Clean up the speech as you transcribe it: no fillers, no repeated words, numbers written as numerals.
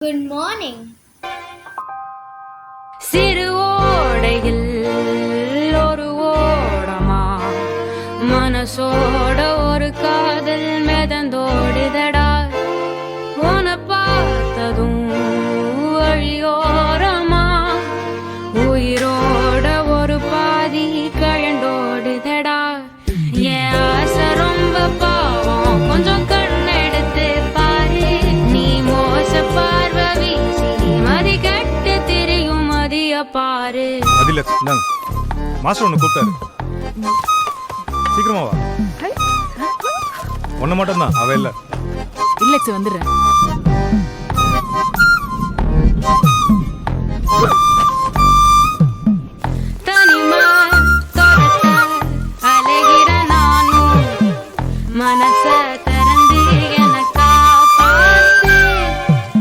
Good morning. சிறு ஓடையில் ஒரு ஓடமா மனசோட ஒரு காதல் மிதந்தோடுதடா உன பார்த்ததும் வழியோரமா உயிரோட ஒரு பாதி கழண்டோடுதடா என் ஆசை ரொம்ப பாவம் கொஞ்சம் கண்ணெடுத்து பாரு நீ மோச பார்வை வீசி மதி கட்டு திரியும் மதிய பாரு அதில்ல இந்தாங்க மாஸ்டர் ஒன்று கூப்பிட்டாரு சீக்கிரமா வா ஒன்று மட்டும்தான் அவ இல்லை இல்ல வந்துடுறேன்.